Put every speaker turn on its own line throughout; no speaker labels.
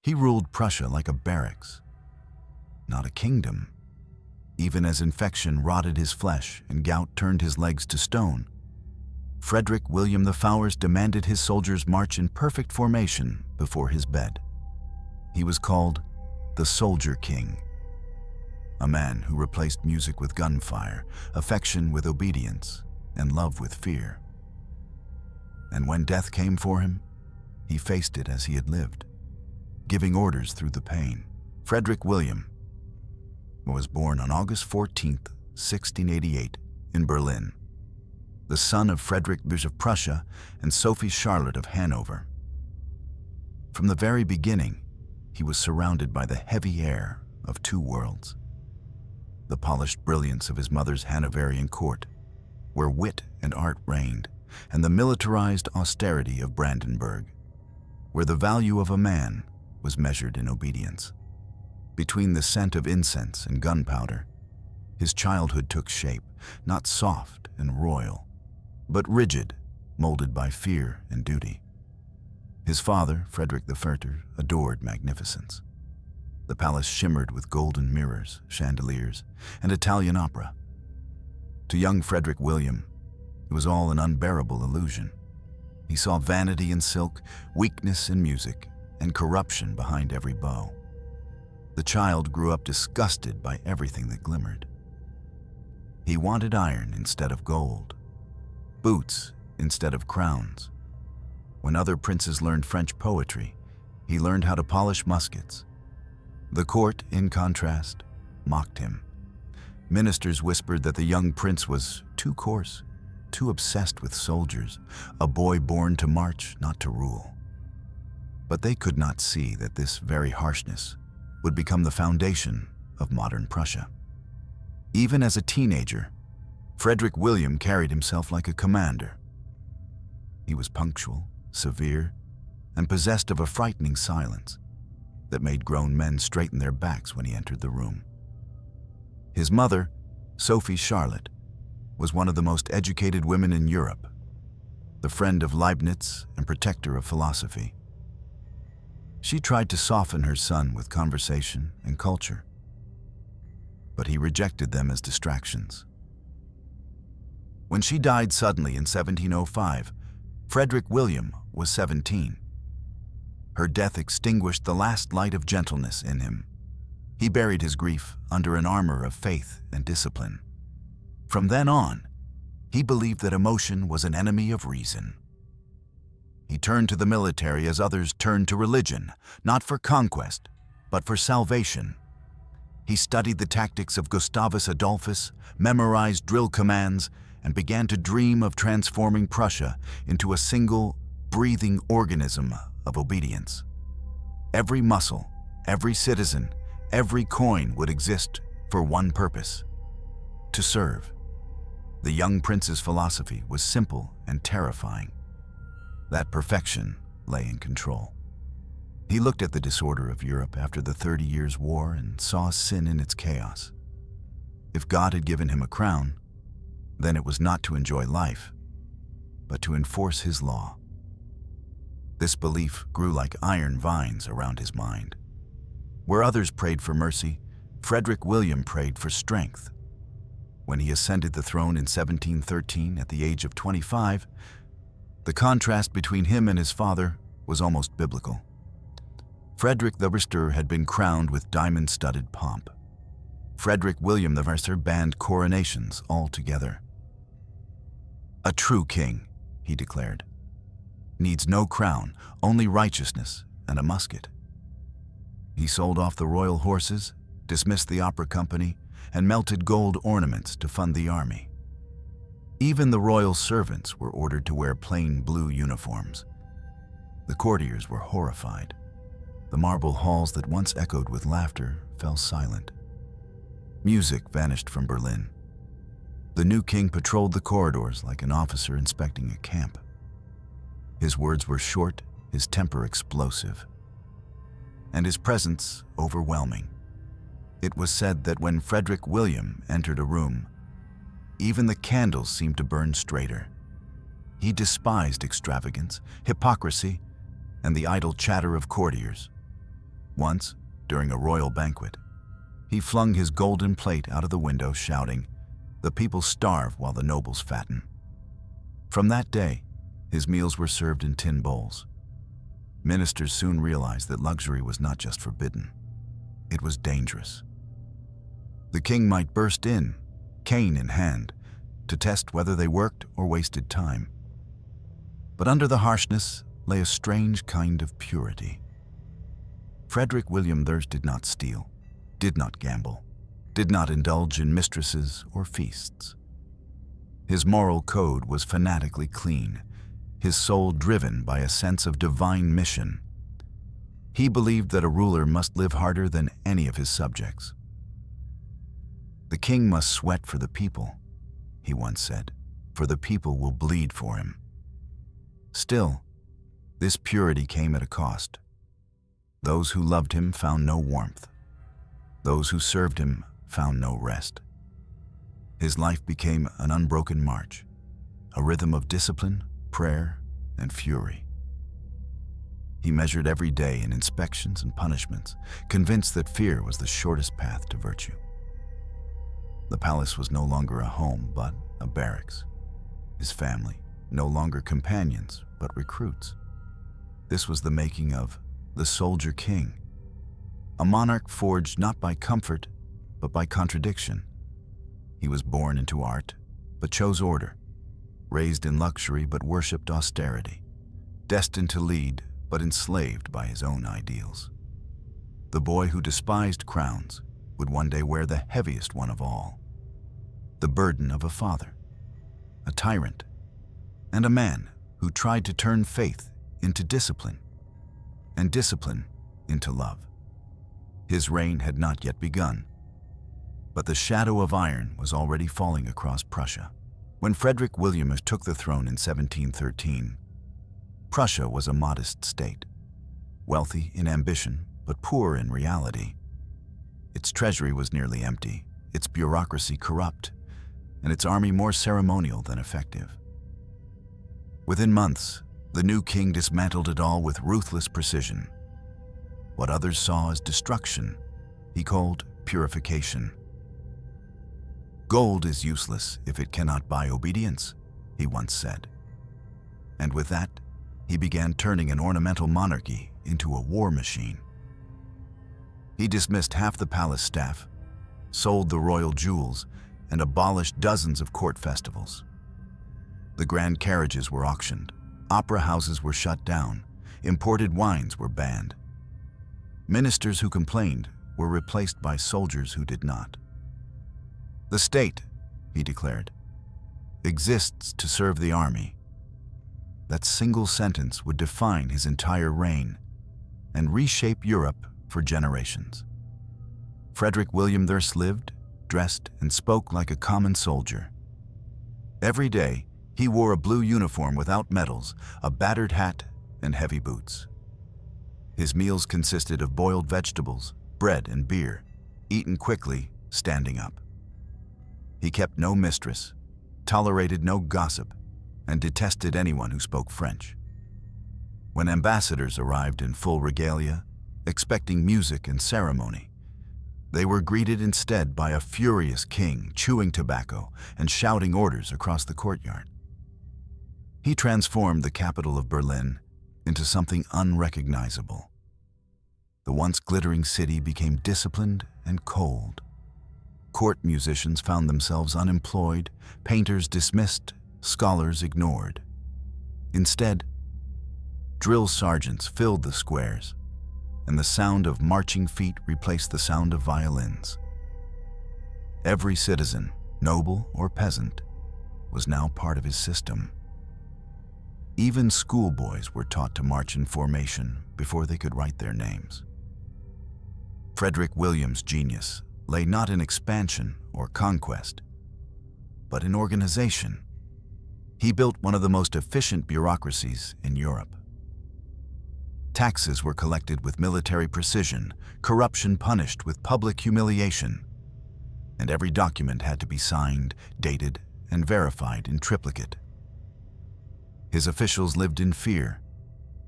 He ruled Prussia like a barracks, not a kingdom. Even as infection rotted his flesh and gout turned his legs to stone, Frederick William I demanded his soldiers march in perfect formation before his bed. He was called the Soldier King, a man who replaced music with gunfire, affection with obedience, and love with fear. And when death came for him, he faced it as he had lived, giving orders through the pain. Frederick William was born on August 14, 1688, in Berlin, the son of Frederick of Prussia and Sophie Charlotte of Hanover. From the very beginning, he was surrounded by the heavy air of two worlds: the polished brilliance of his mother's Hanoverian court, where wit and art reigned, and the militarized austerity of Brandenburg, where the value of a man was measured in obedience. Between the scent of incense and gunpowder, his childhood took shape, not soft and royal, but rigid, molded by fear and duty. His father, Frederick I, adored magnificence. The palace shimmered with golden mirrors, chandeliers, and Italian opera. To young Frederick William, it was all an unbearable illusion. He saw vanity in silk, weakness in music, and corruption behind every bow. The child grew up disgusted by everything that glimmered. He wanted iron instead of gold, boots instead of crowns. When other princes learned French poetry, he learned how to polish muskets. The court, in contrast, mocked him. Ministers whispered that the young prince was too coarse, too obsessed with soldiers, a boy born to march, not to rule. But they could not see that this very harshness would become the foundation of modern Prussia. Even as a teenager, Frederick William carried himself like a commander. He was punctual, severe, and possessed of a frightening silence that made grown men straighten their backs when he entered the room. His mother, Sophie Charlotte, was one of the most educated women in Europe, the friend of Leibniz and protector of philosophy. She tried to soften her son with conversation and culture, but he rejected them as distractions. When she died suddenly in 1705, Frederick William was 17. Her death extinguished the last light of gentleness in him. He buried his grief under an armor of faith and discipline. From then on, he believed that emotion was an enemy of reason. He turned to the military as others turned to religion, not for conquest, but for salvation. He studied the tactics of Gustavus Adolphus, memorized drill commands, and began to dream of transforming Prussia into a single, breathing organism of obedience. Every muscle, every citizen, every coin would exist for one purpose: to serve. The young prince's philosophy was simple and terrifying. That perfection lay in control. He looked at the disorder of Europe after the 30 Years' War and saw sin in its chaos. If God had given him a crown, then it was not to enjoy life, but to enforce his law. This belief grew like iron vines around his mind. Where others prayed for mercy, Frederick William prayed for strength. When he ascended the throne in 1713 at the age of 25, the contrast between him and his father was almost biblical. Frederick I had been crowned with diamond-studded pomp. Frederick William I banned coronations altogether. "A true king," he declared, "needs no crown, only righteousness and a musket." He sold off the royal horses, dismissed the opera company, and melted gold ornaments to fund the army. Even the royal servants were ordered to wear plain blue uniforms. The courtiers were horrified. The marble halls that once echoed with laughter fell silent. Music vanished from Berlin. The new king patrolled the corridors like an officer inspecting a camp. His words were short, his temper explosive, and his presence overwhelming. It was said that when Frederick William entered a room, even the candles seemed to burn straighter. He despised extravagance, hypocrisy, and the idle chatter of courtiers. Once, during a royal banquet, he flung his golden plate out of the window, shouting, "The people starve while the nobles fatten." From that day, his meals were served in tin bowls. Ministers soon realized that luxury was not just forbidden, it was dangerous. The king might burst in, cane in hand, to test whether they worked or wasted time. But under the harshness lay a strange kind of purity. Frederick William I did not steal, did not gamble, did not indulge in mistresses or feasts. His moral code was fanatically clean, his soul driven by a sense of divine mission. He believed that a ruler must live harder than any of his subjects. "The king must sweat for the people," he once said, "for the people will bleed for him." Still, this purity came at a cost. Those who loved him found no warmth. Those who served him found no rest. His life became an unbroken march, a rhythm of discipline, prayer, and fury. He measured every day in inspections and punishments, convinced that fear was the shortest path to virtue. The palace was no longer a home, but a barracks. His family, no longer companions, but recruits. This was the making of the soldier king, a monarch forged not by comfort, but by contradiction. He was born into art, but chose order, raised in luxury, but worshipped austerity, destined to lead, but enslaved by his own ideals. The boy who despised crowns would one day wear the heaviest one of all, the burden of a father, a tyrant, and a man who tried to turn faith into discipline, and discipline into love. His reign had not yet begun, but the shadow of iron was already falling across Prussia. When Frederick William I took the throne in 1713, Prussia was a modest state, wealthy in ambition, but poor in reality. Its treasury was nearly empty, its bureaucracy corrupt, and its army more ceremonial than effective. Within months, the new king dismantled it all with ruthless precision. What others saw as destruction, he called purification. "Gold is useless if it cannot buy obedience," he once said. And with that, he began turning an ornamental monarchy into a war machine. He dismissed half the palace staff, sold the royal jewels, and abolished dozens of court festivals. The grand carriages were auctioned, opera houses were shut down, imported wines were banned. Ministers who complained were replaced by soldiers who did not. "The state," he declared, "exists to serve the army." That single sentence would define his entire reign and reshape Europe for generations. Frederick William I lived, dressed, and spoke like a common soldier. Every day, he wore a blue uniform without medals, a battered hat, and heavy boots. His meals consisted of boiled vegetables, bread, and beer, eaten quickly, standing up. He kept no mistress, tolerated no gossip, and detested anyone who spoke French. When ambassadors arrived in full regalia, expecting music and ceremony, they were greeted instead by a furious king chewing tobacco and shouting orders across the courtyard. He transformed the capital of Berlin into something unrecognizable. The once glittering city became disciplined and cold. Court musicians found themselves unemployed, painters dismissed, scholars ignored. Instead, drill sergeants filled the squares, and the sound of marching feet replaced the sound of violins. Every citizen, noble or peasant, was now part of his system. Even schoolboys were taught to march in formation before they could write their names. Frederick William's genius lay not in expansion or conquest, but in organization. He built one of the most efficient bureaucracies in Europe. Taxes were collected with military precision, corruption punished with public humiliation, and every document had to be signed, dated, and verified in triplicate. His officials lived in fear,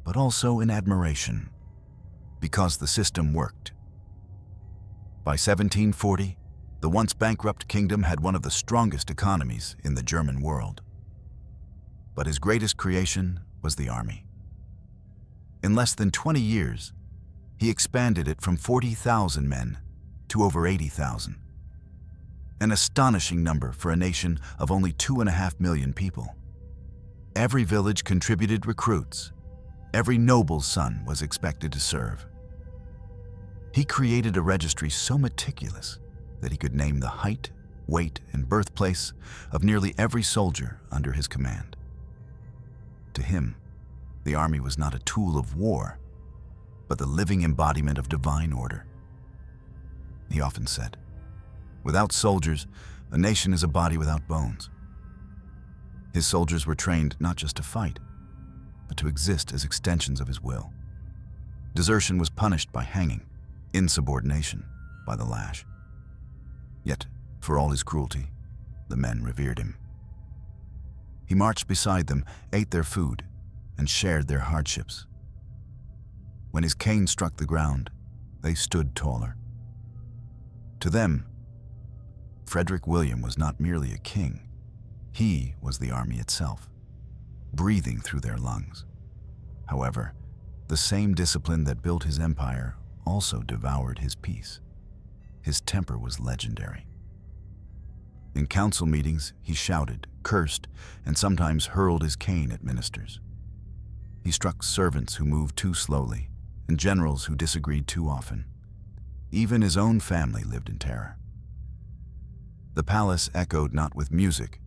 but also in admiration. because the system worked. By 1740, the once bankrupt kingdom had one of the strongest economies in the German world. But his greatest creation was the army. In less than 20 years, he expanded it from 40,000 men to over 80,000. An astonishing number for a nation of only 2.5 million people. Every village contributed recruits. Every noble's son was expected to serve. He created a registry so meticulous that he could name the height, weight, and birthplace of nearly every soldier under his command. To him, the army was not a tool of war, but the living embodiment of divine order. He often said, "Without soldiers, a nation is a body without bones." His soldiers were trained not just to fight, but to exist as extensions of his will. Desertion was punished by hanging, insubordination by the lash. Yet, for all his cruelty, the men revered him. He marched beside them, ate their food, and shared their hardships. When his cane struck the ground, they stood taller. To them, Frederick William was not merely a king. He was the army itself, breathing through their lungs. However, the same discipline that built his empire also devoured his peace. His temper was legendary. In council meetings, he shouted, cursed, and sometimes hurled his cane at ministers. He struck servants who moved too slowly and generals who disagreed too often. Even his own family lived in terror. The palace echoed not with music,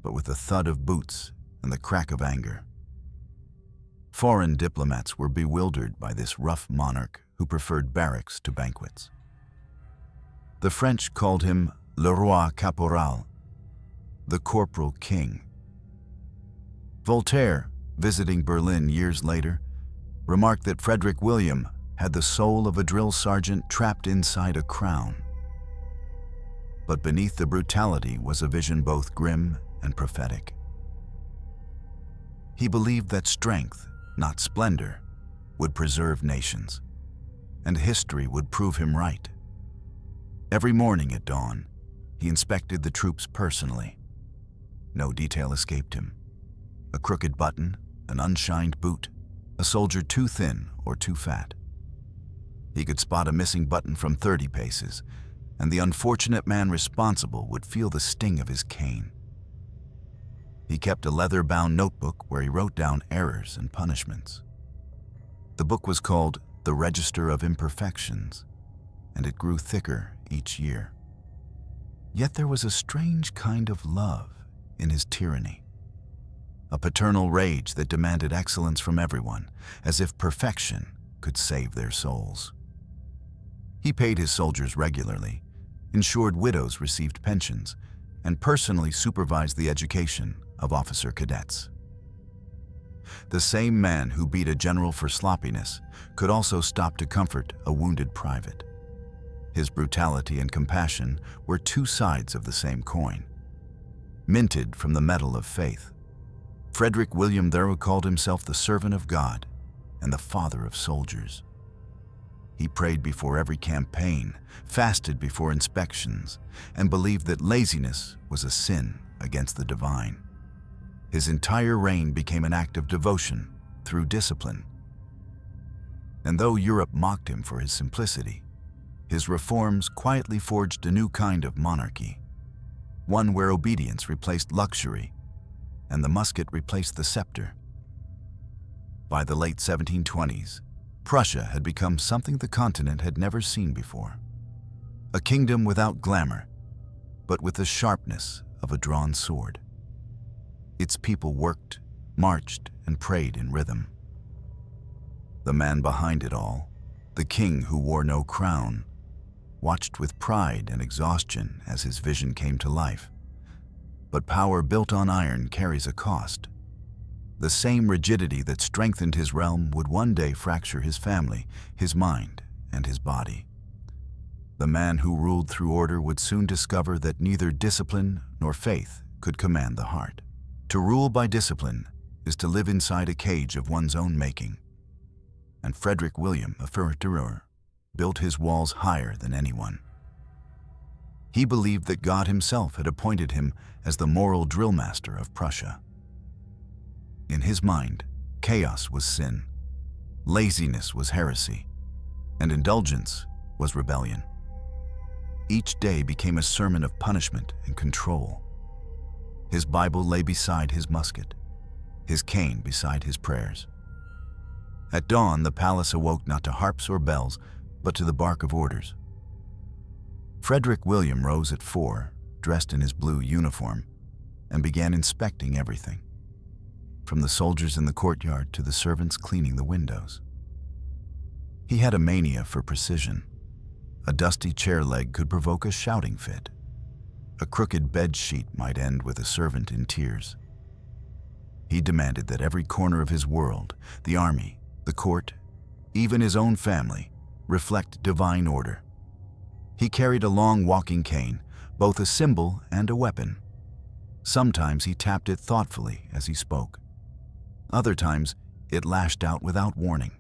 but with the thud of boots and the crack of anger. Foreign diplomats were bewildered by this rough monarch who preferred barracks to banquets. The French called him le roi caporal, the corporal king. Voltaire, visiting Berlin years later, remarked that Frederick William had the soul of a drill sergeant trapped inside a crown. But beneath the brutality was a vision both grim and prophetic. He believed that strength, not splendor, would preserve nations, and history would prove him right. Every morning at dawn, he inspected the troops personally. No detail escaped him. A crooked button, an unshined boot, a soldier too thin or too fat. He could spot a missing button from 30 paces, and the unfortunate man responsible would feel the sting of his cane. He kept a leather-bound notebook where he wrote down errors and punishments. The book was called The Register of Imperfections, and it grew thicker each year. Yet there was a strange kind of love in his tyranny, a paternal rage that demanded excellence from everyone, as if perfection could save their souls. He paid his soldiers regularly, ensured widows received pensions, and personally supervised the education of officer cadets. The same man who beat a general for sloppiness could also stop to comfort a wounded private. His brutality and compassion were two sides of the same coin. Minted from the metal of faith, Frederick William Thorough called himself the servant of God and the father of soldiers. He prayed before every campaign, fasted before inspections, and believed that laziness was a sin against the divine. His entire reign became an act of devotion through discipline. And though Europe mocked him for his simplicity, his reforms quietly forged a new kind of monarchy, one where obedience replaced luxury and the musket replaced the scepter. By the late 1720s, Prussia had become something the continent had never seen before. A kingdom without glamour, but with the sharpness of a drawn sword. Its people worked, marched, and prayed in rhythm. The man behind it all, the king who wore no crown, watched with pride and exhaustion as his vision came to life. But power built on iron carries a cost. The same rigidity that strengthened his realm would one day fracture his family, his mind, and his body. The man who ruled through order would soon discover that neither discipline nor faith could command the heart. To rule by discipline is to live inside a cage of one's own making. and Frederick William I built his walls higher than anyone. He believed that God himself had appointed him as the moral drill master of Prussia. In his mind, chaos was sin, laziness was heresy, and indulgence was rebellion. Each day became a sermon of punishment and control. His Bible lay beside his musket, his cane beside his prayers. At dawn, the palace awoke not to harps or bells, but to the bark of orders. Frederick William rose at 4, dressed in his blue uniform, and began inspecting everything, from the soldiers in the courtyard to the servants cleaning the windows. He had a mania for precision. A dusty chair leg could provoke a shouting fit. A crooked bed sheet might end with a servant in tears. He demanded that every corner of his world, the army, the court, even his own family, reflect divine order. He carried a long walking cane, both a symbol and a weapon. Sometimes he tapped it thoughtfully as he spoke. Other times, it lashed out without warning.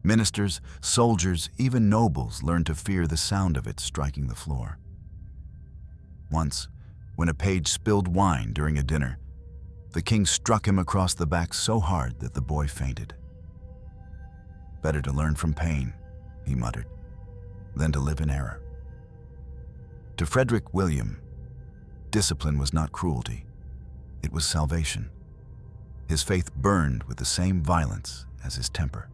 Ministers, soldiers, even nobles learned to fear the sound of it striking the floor. Once, when a page spilled wine during a dinner, the king struck him across the back so hard that the boy fainted. "Better to learn from pain," he muttered, "than to live in error." To Frederick William, discipline was not cruelty, it was salvation. His faith burned with the same violence as his temper.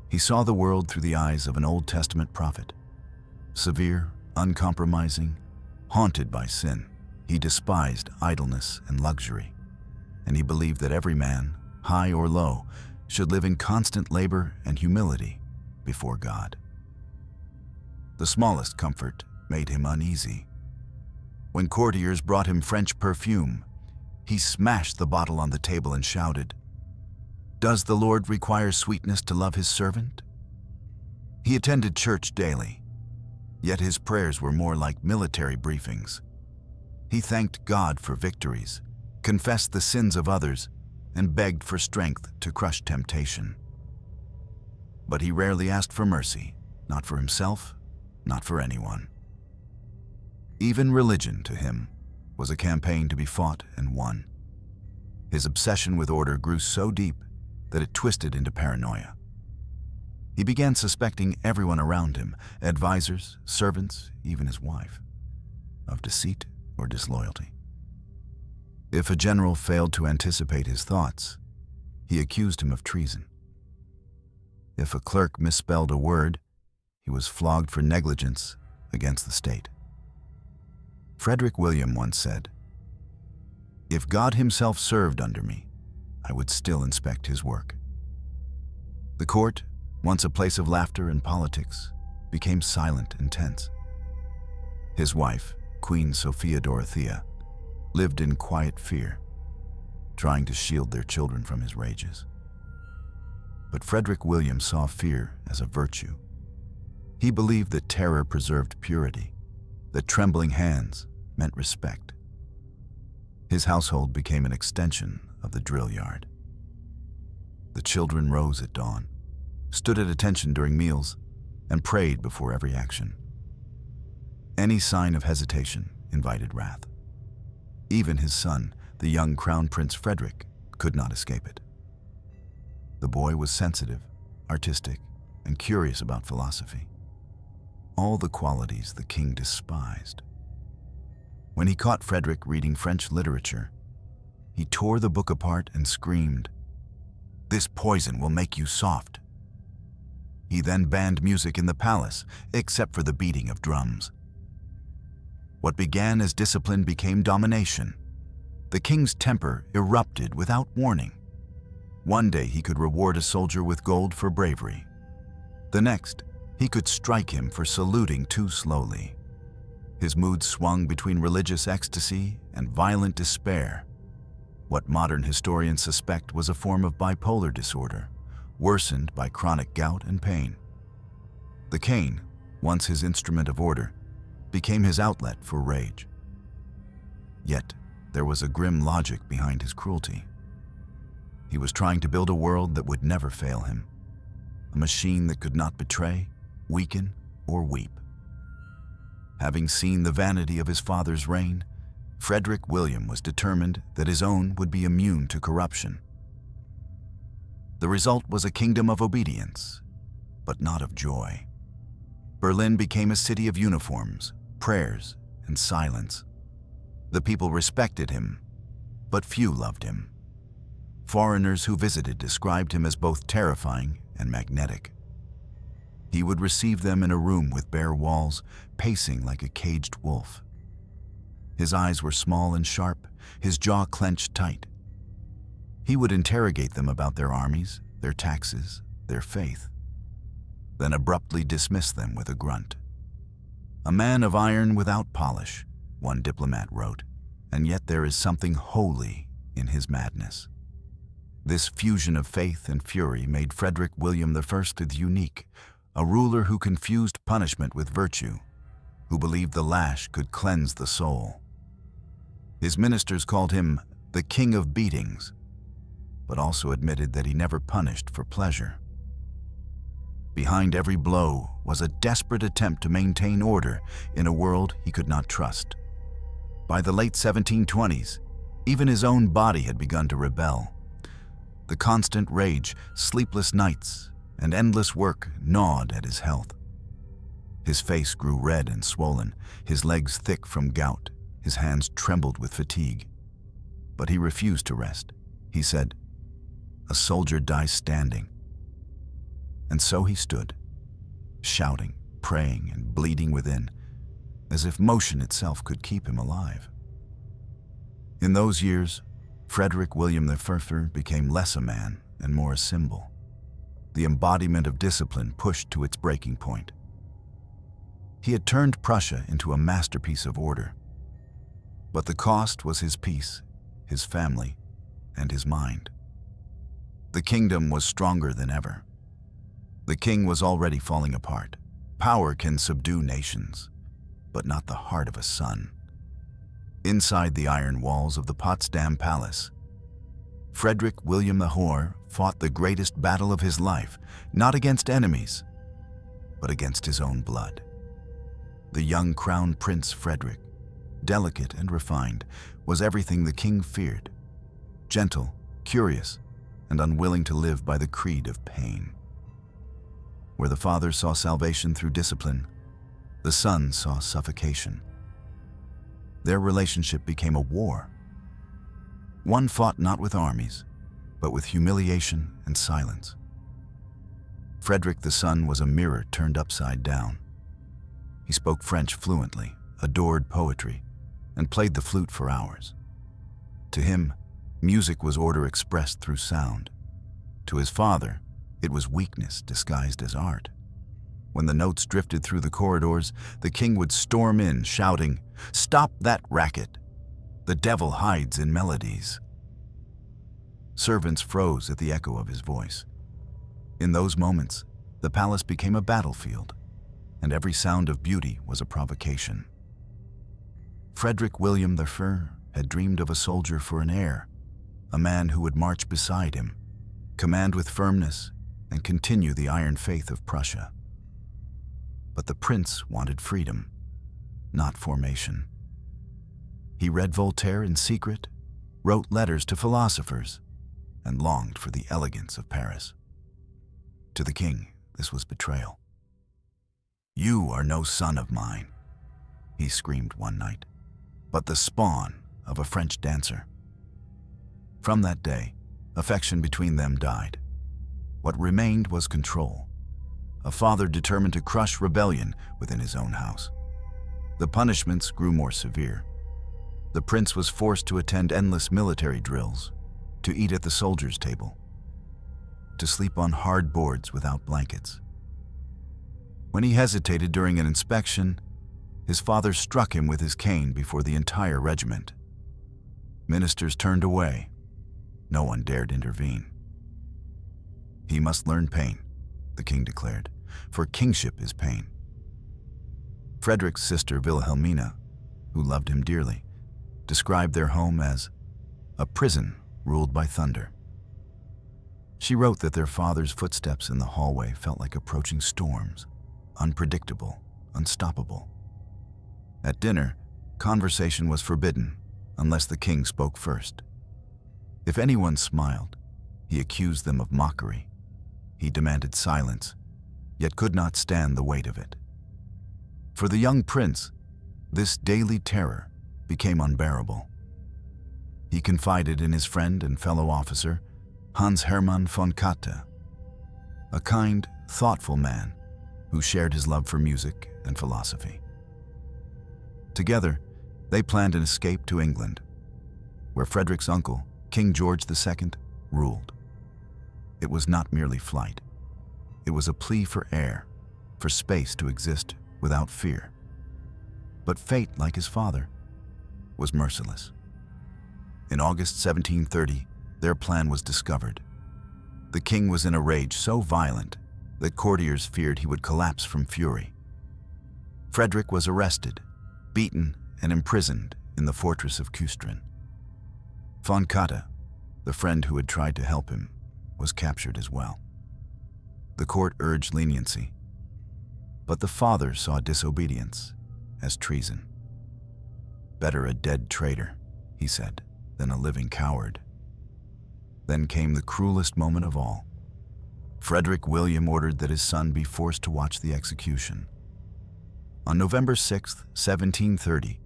He saw the world through the eyes of an Old Testament prophet. Severe, uncompromising, haunted by sin, he despised idleness and luxury, and he believed that every man, high or low, should live in constant labor and humility before God. The smallest comfort made him uneasy. When courtiers brought him French perfume, he smashed the bottle on the table and shouted, "Does the Lord require sweetness to love his servant?" He attended church daily, yet his prayers were more like military briefings. He thanked God for victories, confessed the sins of others, and begged for strength to crush temptation. But he rarely asked for mercy, not for himself, not for anyone. Even religion, to him, was a campaign to be fought and won. His obsession with order grew so deep that it twisted into paranoia. He began suspecting everyone around him, advisors, servants, even his wife, of deceit or disloyalty. If a general failed to anticipate his thoughts, he accused him of treason. If a clerk misspelled a word, he was flogged for negligence against the state. Frederick William once said, "If God himself served under me, I would still inspect his work." The court, once a place of laughter and politics, became silent and tense. His wife, Queen Sophia Dorothea, lived in quiet fear, trying to shield their children from his rages. But Frederick William saw fear as a virtue. He believed that terror preserved purity, that trembling hands meant respect. His household became an extension of the drill yard. The children rose at dawn, stood at attention during meals, and prayed before every action. Any sign of hesitation invited wrath. Even his son, the young Crown Prince Frederick, could not escape it. The boy was sensitive, artistic, and curious about philosophy. All the qualities the king despised. When he caught Frederick reading French literature, he tore the book apart and screamed, "This poison will make you soft." He then banned music in the palace, except for the beating of drums. What began as discipline became domination. The king's temper erupted without warning. One day he could reward a soldier with gold for bravery. The next, he could strike him for saluting too slowly. His mood swung between religious ecstasy and violent despair. What modern historians suspect was a form of bipolar disorder, worsened by chronic gout and pain. The cane, once his instrument of order, became his outlet for rage. Yet, there was a grim logic behind his cruelty. He was trying to build a world that would never fail him, a machine that could not betray, weaken, or weep. Having seen the vanity of his father's reign, Frederick William was determined that his own would be immune to corruption. The result was a kingdom of obedience, but not of joy. Berlin became a city of uniforms, prayers, and silence. The people respected him, but few loved him. Foreigners who visited described him as both terrifying and magnetic. He would receive them in a room with bare walls, pacing like a caged wolf. His eyes were small and sharp, his jaw clenched tight. He would interrogate them about their armies, their taxes, their faith, then abruptly dismiss them with a grunt. "A man of iron without polish," one diplomat wrote, and yet there is something holy in his madness. This fusion of faith and fury made Frederick William I unique, a ruler who confused punishment with virtue, who believed the lash could cleanse the soul. His ministers called him the King of Beatings, but also admitted that he never punished for pleasure. Behind every blow was a desperate attempt to maintain order in a world he could not trust. By the late 1720s, even his own body had begun to rebel. The constant rage, sleepless nights, and endless work gnawed at his health. His face grew red and swollen, his legs thick from gout, his hands trembled with fatigue. But he refused to rest. He said, "A soldier dies standing." And so he stood, shouting, praying, and bleeding within, as if motion itself could keep him alive. In those years, Frederick William I became less a man and more a symbol, the embodiment of discipline pushed to its breaking point. He had turned Prussia into a masterpiece of order, but the cost was his peace, his family, and his mind. The kingdom was stronger than ever. The king was already falling apart. Power can subdue nations, but not the heart of a son. Inside the iron walls of the Potsdam Palace, Frederick William I fought the greatest battle of his life, not against enemies, but against his own blood. The young crown prince Frederick, delicate and refined, was everything the king feared, gentle, curious, and unwilling to live by the creed of pain. Where the father saw salvation through discipline, the son saw suffocation. Their relationship became a war. One fought not with armies, but with humiliation and silence. Frederick the son was a mirror turned upside down. He spoke French fluently, adored poetry, and played the flute for hours. To him, music was order expressed through sound. To his father, it was weakness disguised as art. When the notes drifted through the corridors, the king would storm in, shouting, "Stop that racket! The devil hides in melodies." Servants froze at the echo of his voice. In those moments, the palace became a battlefield, and every sound of beauty was a provocation. Frederick William I had dreamed of a soldier for an heir, a man who would march beside him, command with firmness, and continue the iron faith of Prussia. But the prince wanted freedom, not formation. He read Voltaire in secret, wrote letters to philosophers, and longed for the elegance of Paris. To the king, this was betrayal. "You are no son of mine," he screamed one night, "but the spawn of a French dancer." From that day, affection between them died. What remained was control, a father determined to crush rebellion within his own house. The punishments grew more severe. The prince was forced to attend endless military drills, to eat at the soldiers' table, to sleep on hard boards without blankets. When he hesitated during an inspection, his father struck him with his cane before the entire regiment. Ministers turned away. No one dared intervene. "He must learn pain," the king declared, "for kingship is pain." Frederick's sister Wilhelmina, who loved him dearly, described their home as a prison ruled by thunder. She wrote that their father's footsteps in the hallway felt like approaching storms, unpredictable, unstoppable. At dinner, conversation was forbidden unless the king spoke first. If anyone smiled, he accused them of mockery. He demanded silence, yet could not stand the weight of it. For the young prince, this daily terror became unbearable. He confided in his friend and fellow officer, Hans Hermann von Katte, a kind, thoughtful man who shared his love for music and philosophy. Together, they planned an escape to England, where Frederick's uncle, King George II, ruled. It was not merely flight. It was a plea for air, for space to exist without fear. But fate, like his father, was merciless. In August 1730, their plan was discovered. The king was in a rage so violent that courtiers feared he would collapse from fury. Frederick was arrested, beaten, and imprisoned in the fortress of Küstrin. Von Katte, the friend who had tried to help him, was captured as well. The court urged leniency, but the father saw disobedience as treason. "Better a dead traitor," he said, "than a living coward." Then came the cruelest moment of all. Frederick William ordered that his son be forced to watch the execution. On November 6, 1730,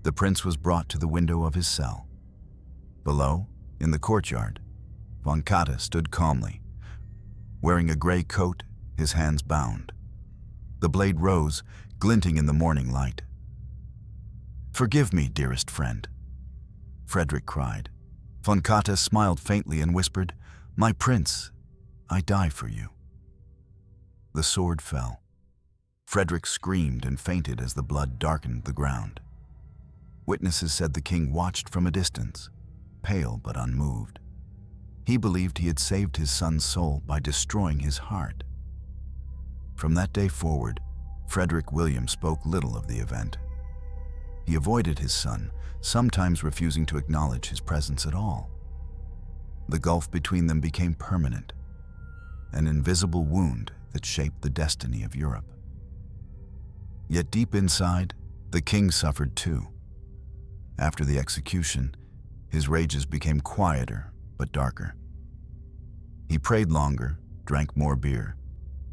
the prince was brought to the window of his cell. Below, in the courtyard, von Katte stood calmly, wearing a gray coat, his hands bound. The blade rose, glinting in the morning light. "Forgive me, dearest friend," Frederick cried. Von Katte smiled faintly and whispered, "My prince, I die for you." The sword fell. Frederick screamed and fainted as the blood darkened the ground. Witnesses said the king watched from a distance, pale but unmoved. He believed he had saved his son's soul by destroying his heart. From that day forward, Frederick William spoke little of the event. He avoided his son, sometimes refusing to acknowledge his presence at all. The gulf between them became permanent, an invisible wound that shaped the destiny of Europe. Yet deep inside, the king suffered too. After the execution, his rages became quieter but darker. He prayed longer, drank more beer,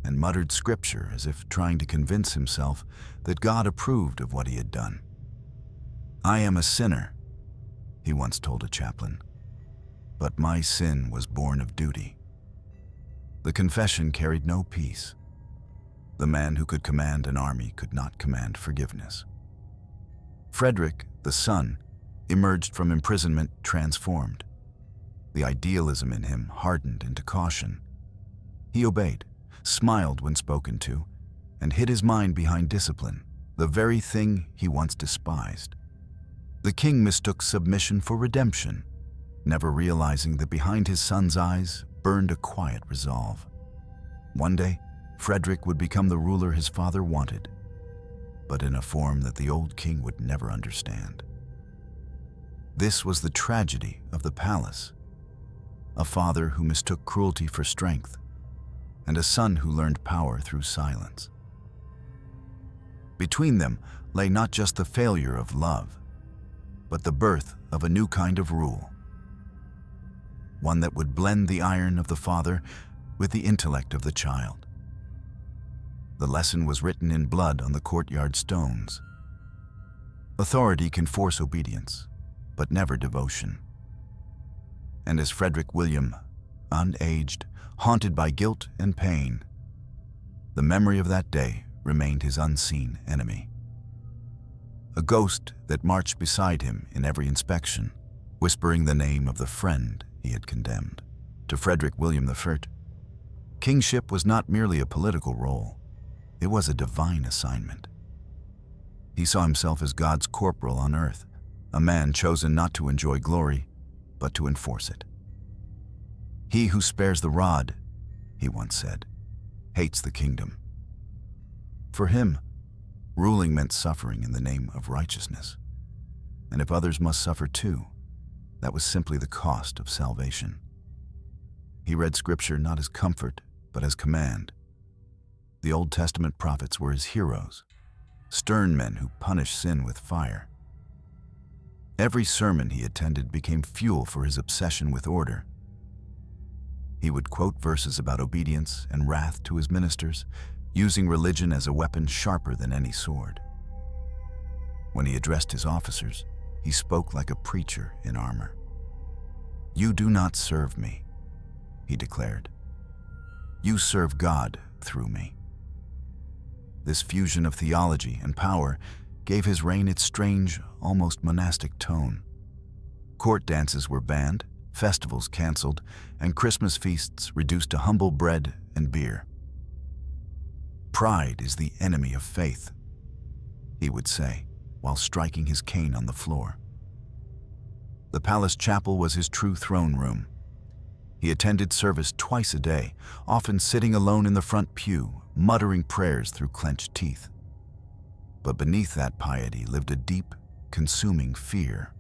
and muttered scripture as if trying to convince himself that God approved of what he had done. "I am a sinner," he once told a chaplain, "but my sin was born of duty." The confession carried no peace. The man who could command an army could not command forgiveness. Frederick, the son, emerged from imprisonment transformed. The idealism in him hardened into caution. He obeyed, smiled when spoken to, and hid his mind behind discipline, the very thing he once despised. The king mistook submission for redemption, never realizing that behind his son's eyes burned a quiet resolve. One day, Frederick would become the ruler his father wanted, but in a form that the old king would never understand. This was the tragedy of the palace: a father who mistook cruelty for strength, and a son who learned power through silence. Between them lay not just the failure of love, but the birth of a new kind of rule, one that would blend the iron of the father with the intellect of the child. The lesson was written in blood on the courtyard stones. Authority can force obedience, but never devotion. And as Frederick William, unaged, haunted by guilt and pain, the memory of that day remained his unseen enemy. A ghost that marched beside him in every inspection, whispering the name of the friend he had condemned. To Frederick William I, kingship was not merely a political role, it was a divine assignment. He saw himself as God's corporal on earth, a man chosen not to enjoy glory, but to enforce it. "He who spares the rod," he once said, "hates the kingdom." For him, ruling meant suffering in the name of righteousness. And if others must suffer too, that was simply the cost of salvation. He read scripture not as comfort, but as command. The Old Testament prophets were his heroes, stern men who punished sin with fire. Every sermon he attended became fuel for his obsession with order. He would quote verses about obedience and wrath to his ministers, using religion as a weapon sharper than any sword. When he addressed his officers, he spoke like a preacher in armor. "You do not serve me," he declared. "You serve God through me." This fusion of theology and power gave his reign its strange, almost monastic tone. Court dances were banned, festivals canceled, and Christmas feasts reduced to humble bread and beer. "Pride is the enemy of faith," he would say, while striking his cane on the floor. The palace chapel was his true throne room. He attended service twice a day, often sitting alone in the front pew, muttering prayers through clenched teeth. But beneath that piety lived a deep, consuming fear.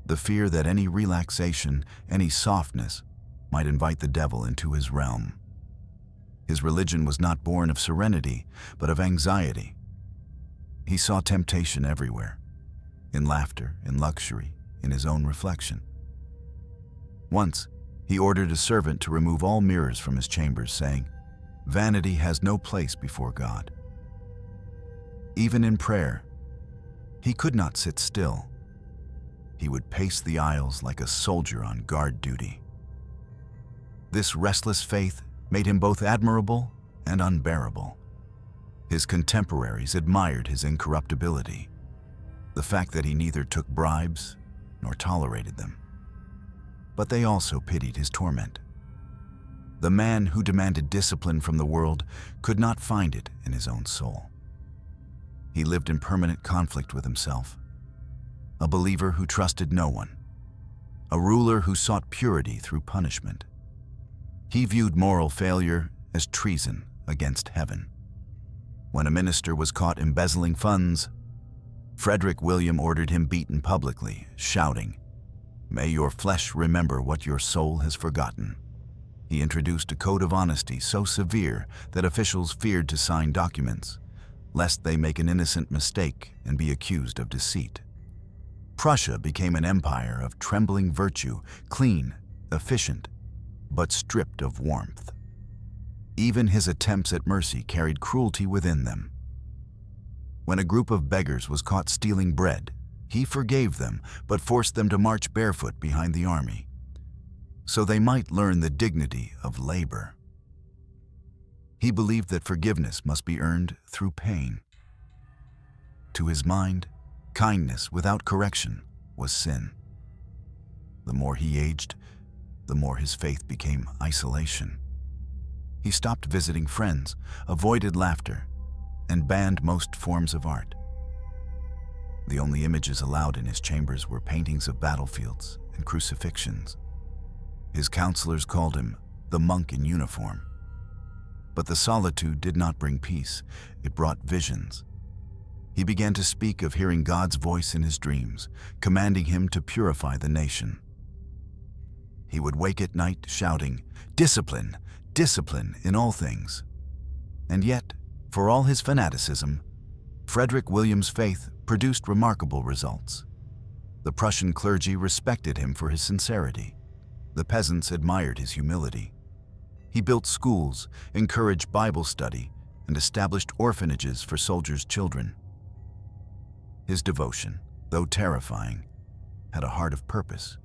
The fear that any relaxation, any softness, might invite the devil into his realm. His religion was not born of serenity, but of anxiety. He saw temptation everywhere, in laughter, in luxury, in his own reflection. Once, he ordered a servant to remove all mirrors from his chambers, saying, "Vanity has no place before God." Even in prayer, he could not sit still. He would pace the aisles like a soldier on guard duty. This restless faith made him both admirable and unbearable. His contemporaries admired his incorruptibility, the fact that he neither took bribes nor tolerated them. But they also pitied his torment. The man who demanded discipline from the world could not find it in his own soul. He lived in permanent conflict with himself, a believer who trusted no one, a ruler who sought purity through punishment. He viewed moral failure as treason against heaven. When a minister was caught embezzling funds, Frederick William ordered him beaten publicly, shouting, "May your flesh remember what your soul has forgotten." He introduced a code of honesty so severe that officials feared to sign documents, lest they make an innocent mistake and be accused of deceit. Prussia became an empire of trembling virtue, clean, efficient, but stripped of warmth. Even his attempts at mercy carried cruelty within them. When a group of beggars was caught stealing bread, he forgave them, but forced them to march barefoot behind the army, so they might learn the dignity of labor. He believed that forgiveness must be earned through pain. To his mind, kindness without correction was sin. The more he aged, the more his faith became isolation. He stopped visiting friends, avoided laughter, and banned most forms of art. The only images allowed in his chambers were paintings of battlefields and crucifixions. His counselors called him the monk in uniform. But the solitude did not bring peace, it brought visions. He began to speak of hearing God's voice in his dreams, commanding him to purify the nation. He would wake at night shouting, "Discipline, discipline in all things." And yet, for all his fanaticism, Frederick William's faith produced remarkable results. The Prussian clergy respected him for his sincerity. The peasants admired his humility. He built schools, encouraged Bible study, and established orphanages for soldiers' children. His devotion, though terrifying, had a heart of purpose: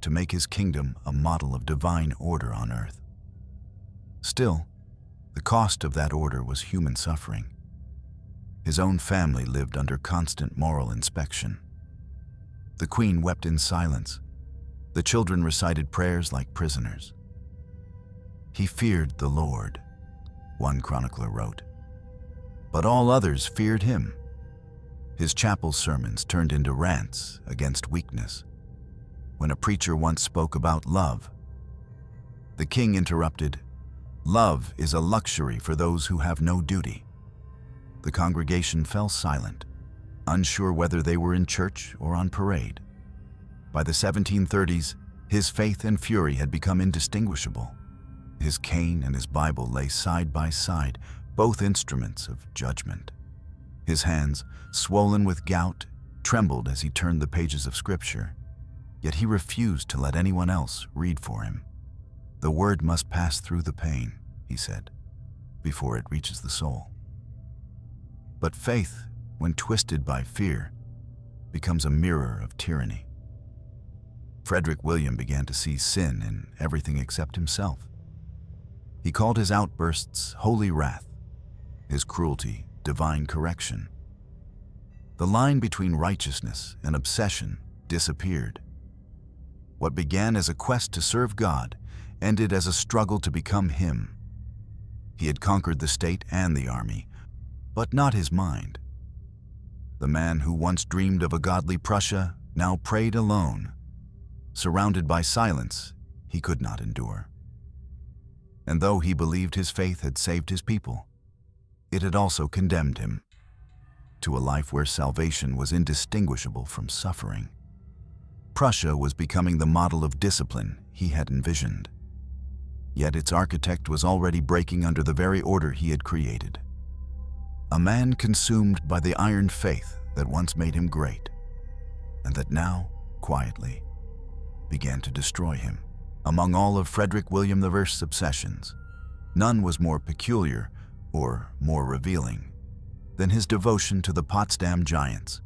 to make his kingdom a model of divine order on earth. Still, the cost of that order was human suffering. His own family lived under constant moral inspection. The queen wept in silence. The children recited prayers like prisoners. "He feared the Lord," one chronicler wrote, "but all others feared him." His chapel sermons turned into rants against weakness. When a preacher once spoke about love, the king interrupted, "Love is a luxury for those who have no duty." The congregation fell silent, unsure whether they were in church or on parade. By the 1730s, His faith and fury had become indistinguishable. His cane and his Bible lay side by side, both instruments of judgment. His hands, swollen with gout, trembled as he turned the pages of Scripture, yet he refused to let anyone else read for him. "The word must pass through the pain," he said, "before it reaches the soul." But faith, when twisted by fear, becomes a mirror of tyranny. Frederick William began to see sin in everything except himself. He called his outbursts holy wrath, his cruelty divine correction. The line between righteousness and obsession disappeared. What began as a quest to serve God ended as a struggle to become Him. He had conquered the state and the army, but not his mind. The man who once dreamed of a godly Prussia now prayed alone. Surrounded by silence he could not endure. And though he believed his faith had saved his people, it had also condemned him to a life where salvation was indistinguishable from suffering. Prussia was becoming the model of discipline he had envisioned. Yet its architect was already breaking under the very order he had created. A man consumed by the iron faith that once made him great, and that now, quietly, began to destroy him. Among all of Frederick William I's obsessions, none was more peculiar or more revealing than his devotion to the Potsdam Giants,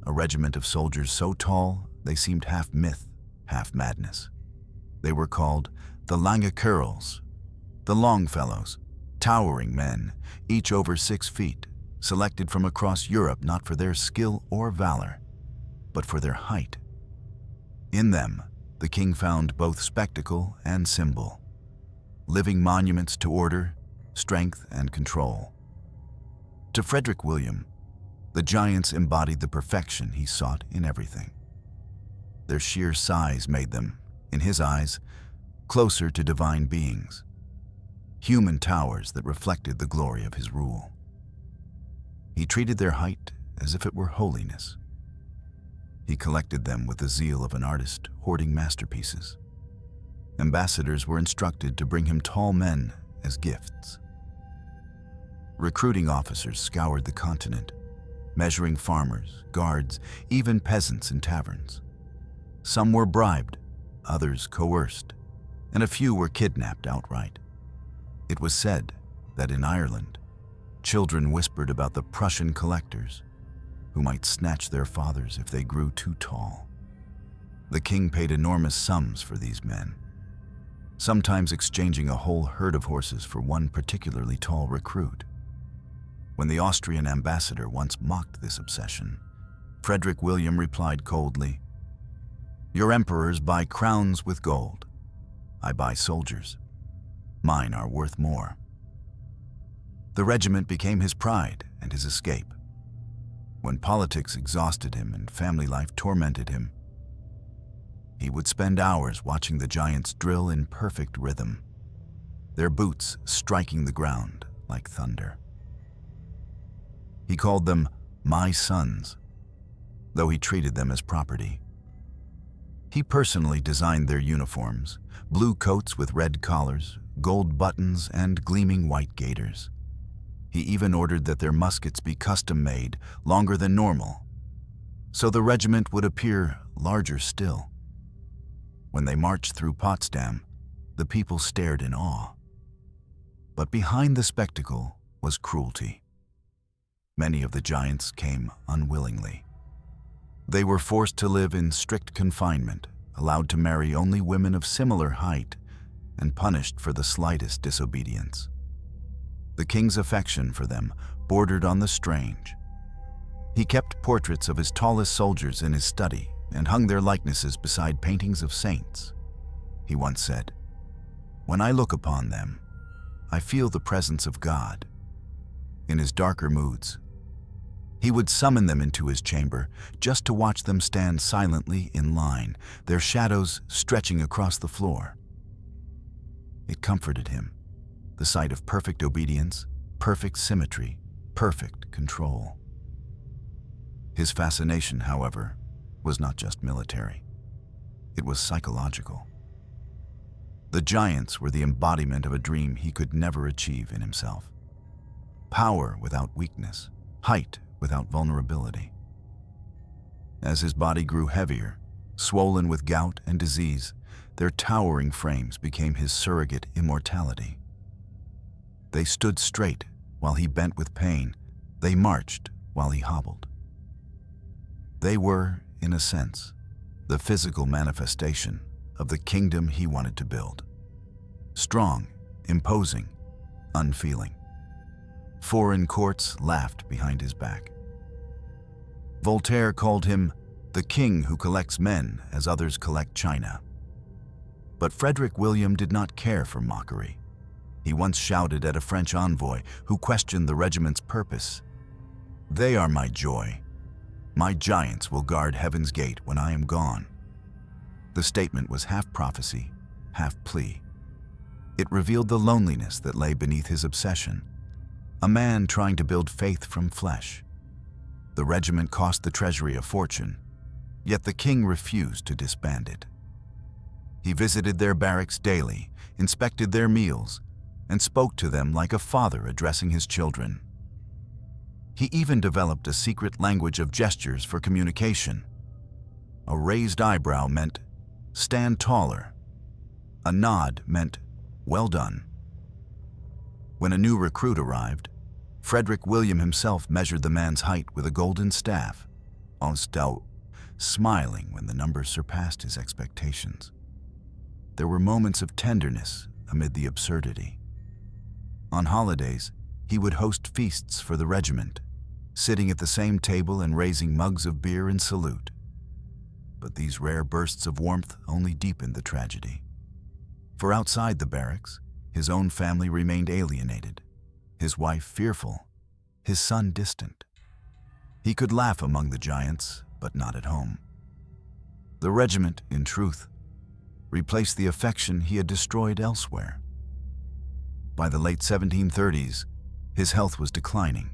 a regiment of soldiers so tall they seemed half myth, half madness. They were called the Lange Kerls, the Longfellows, towering men, each over 6 feet, selected from across Europe not for their skill or valor, but for their height. In them, the king found both spectacle and symbol, living monuments to order, strength, and control. To Frederick William, the giants embodied the perfection he sought in everything. Their sheer size made them, in his eyes, closer to divine beings, human towers that reflected the glory of his rule. He treated their height as if it were holiness. He collected them with the zeal of an artist hoarding masterpieces. Ambassadors were instructed to bring him tall men as gifts. Recruiting officers scoured the continent, measuring farmers, guards, even peasants in taverns. Some were bribed, others coerced, and a few were kidnapped outright. It was said that in Ireland, children whispered about the Prussian collectors, who might snatch their fathers if they grew too tall. The king paid enormous sums for these men, sometimes exchanging a whole herd of horses for one particularly tall recruit. When the Austrian ambassador once mocked this obsession, Frederick William replied coldly, "Your emperors buy crowns with gold. I buy soldiers. Mine are worth more." The regiment became his pride and his escape. When politics exhausted him and family life tormented him, he would spend hours watching the giants drill in perfect rhythm, their boots striking the ground like thunder. He called them "my sons," though he treated them as property. He personally designed their uniforms, blue coats with red collars, gold buttons, and gleaming white gaiters. He even ordered that their muskets be custom-made, longer than normal, so the regiment would appear larger still. When they marched through Potsdam, the people stared in awe. But behind the spectacle was cruelty. Many of the giants came unwillingly. They were forced to live in strict confinement, allowed to marry only women of similar height, and punished for the slightest disobedience. The king's affection for them bordered on the strange. He kept portraits of his tallest soldiers in his study and hung their likenesses beside paintings of saints. He once said, "When I look upon them, I feel the presence of God." In his darker moods, he would summon them into his chamber just to watch them stand silently in line, their shadows stretching across the floor. It comforted him, the sight of perfect obedience, perfect symmetry, perfect control. His fascination, however, was not just military. It was psychological. The giants were the embodiment of a dream he could never achieve in himself. Power without weakness, height without vulnerability. As his body grew heavier, swollen with gout and disease, their towering frames became his surrogate immortality. They stood straight while he bent with pain. They marched while he hobbled. They were, in a sense, the physical manifestation of the kingdom he wanted to build. Strong, imposing, unfeeling. Foreign courts laughed behind his back. Voltaire called him the king who collects men as others collect china. But Frederick William did not care for mockery. He once shouted at a French envoy who questioned the regiment's purpose, "They are my joy. My giants will guard heaven's gate when I am gone." The statement was half prophecy, half plea. It revealed the loneliness that lay beneath his obsession. A man trying to build faith from flesh. The regiment cost the treasury a fortune, yet the king refused to disband it. He visited their barracks daily, inspected their meals, and spoke to them like a father addressing his children. He even developed a secret language of gestures for communication. A raised eyebrow meant, "Stand taller." A nod meant, "Well done." When a new recruit arrived, Frederick William himself measured the man's height with a golden staff, smiling when the number surpassed his expectations. There were moments of tenderness amid the absurdity. On holidays, he would host feasts for the regiment, sitting at the same table and raising mugs of beer in salute. But these rare bursts of warmth only deepened the tragedy. For outside the barracks, his own family remained alienated, his wife fearful, his son distant. He could laugh among the giants, but not at home. The regiment, in truth, replaced the affection he had destroyed elsewhere. By the late 1730s, his health was declining.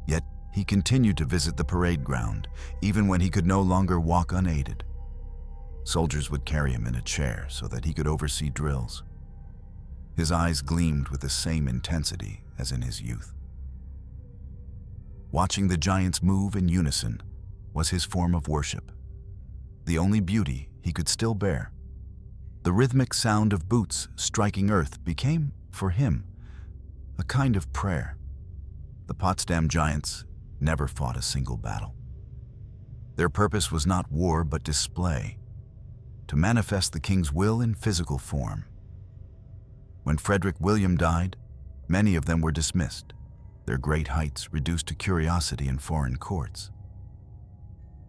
Yet he continued to visit the parade ground, even when he could no longer walk unaided. Soldiers would carry him in a chair so that he could oversee drills. His eyes gleamed with the same intensity as in his youth. Watching the giants move in unison was his form of worship, the only beauty he could still bear. The rhythmic sound of boots striking earth became, for him, a kind of prayer. The Potsdam giants never fought a single battle. Their purpose was not war but display, to manifest the king's will in physical form. When Frederick William died, many of them were dismissed, their great heights reduced to curiosity in foreign courts.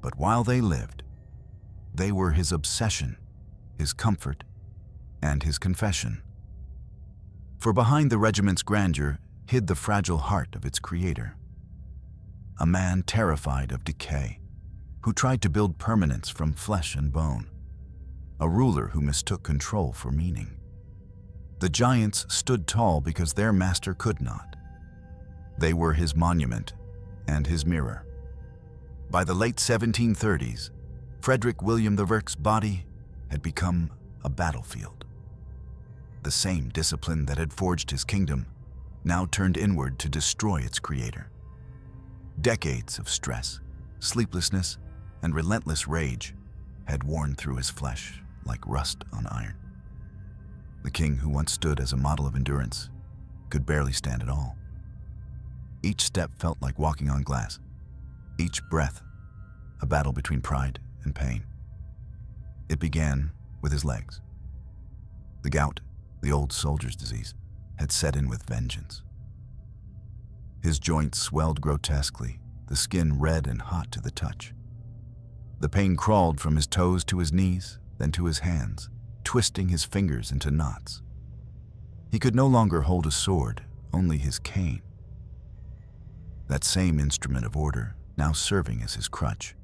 But while they lived, they were his obsession, his comfort, and his confession. For behind the regiment's grandeur hid the fragile heart of its creator. A man terrified of decay, who tried to build permanence from flesh and bone. A ruler who mistook control for meaning. The giants stood tall because their master could not. They were his monument and his mirror. By the late 1730s, Frederick William I's body had become a battlefield. The same discipline that had forged his kingdom now turned inward to destroy its creator. Decades of stress, sleeplessness, and relentless rage had worn through his flesh like rust on iron. The king who once stood as a model of endurance could barely stand at all. Each step felt like walking on glass. Each breath, a battle between pride and pain. It began with his legs. The gout, the old soldier's disease, had set in with vengeance. His joints swelled grotesquely, the skin red and hot to the touch. The pain crawled from his toes to his knees, then to his hands, twisting his fingers into knots. He could no longer hold a sword, only his cane. That same instrument of order, now serving as his crutch.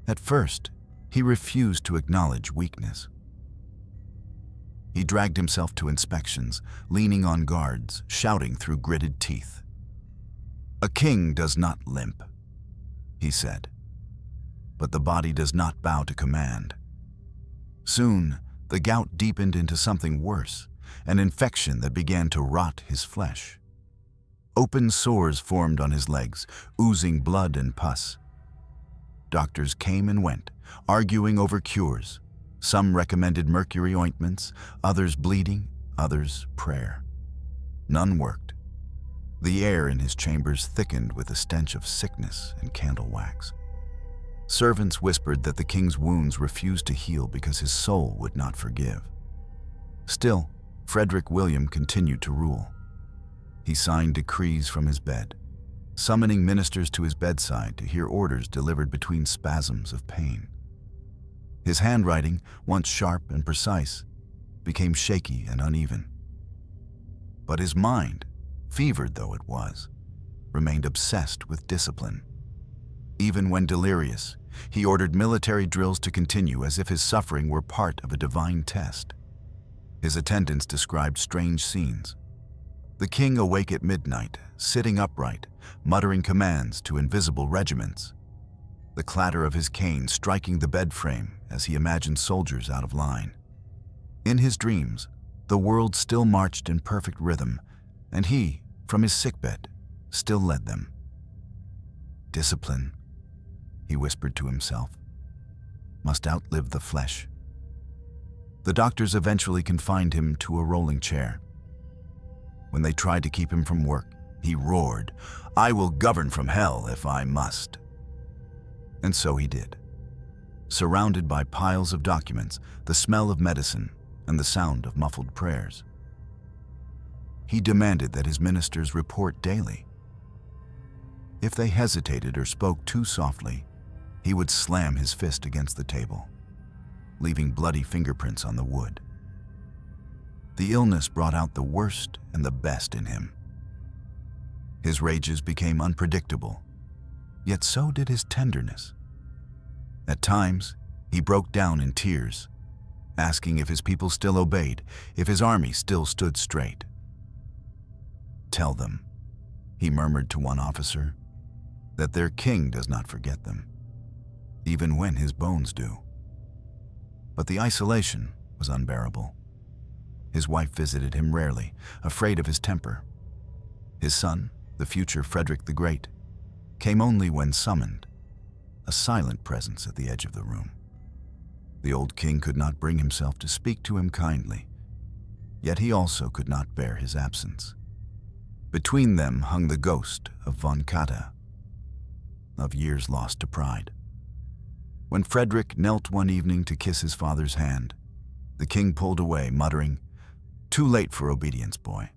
At first, he refused to acknowledge weakness. He dragged himself to inspections, leaning on guards, shouting through gritted teeth. "A king does not limp," he said. "But the body does not bow to command. Soon, the gout deepened into something worse, an infection that began to rot his flesh. Open sores formed on his legs, oozing blood and pus. Doctors came and went, arguing over cures. Some recommended mercury ointments, others bleeding, others prayer. None worked. The air in his chambers thickened with a stench of sickness and candle wax. Servants whispered that the king's wounds refused to heal because his soul would not forgive. Still, Frederick William continued to rule. He signed decrees from his bed, summoning ministers to his bedside to hear orders delivered between spasms of pain. His handwriting, once sharp and precise, became shaky and uneven. But his mind, fevered though it was, remained obsessed with discipline. Even when delirious, he ordered military drills to continue as if his suffering were part of a divine test. His attendants described strange scenes. The king awake at midnight, sitting upright, muttering commands to invisible regiments. The clatter of his cane striking the bed frame as he imagined soldiers out of line. In his dreams, the world still marched in perfect rhythm, and he, from his sickbed, still led them. Discipline, he whispered to himself, must outlive the flesh. The doctors eventually confined him to a rolling chair. When they tried to keep him from work, he roared, "I will govern from hell if I must." And so he did. Surrounded by piles of documents, the smell of medicine, and the sound of muffled prayers. He demanded that his ministers report daily. If they hesitated or spoke too softly, he would slam his fist against the table, leaving bloody fingerprints on the wood. The illness brought out the worst and the best in him. His rages became unpredictable, yet so did his tenderness. At times, he broke down in tears, asking if his people still obeyed, if his army still stood straight. "Tell them," he murmured to one officer, "that their king does not forget them, even when his bones do." But the isolation was unbearable. His wife visited him rarely, afraid of his temper. His son, the future Frederick the Great, came only when summoned, a silent presence at the edge of the room. The old king could not bring himself to speak to him kindly, yet he also could not bear his absence. Between them hung the ghost of von Katta, of years lost to pride. When Frederick knelt one evening to kiss his father's hand, the king pulled away, muttering, "Too late for obedience, boy."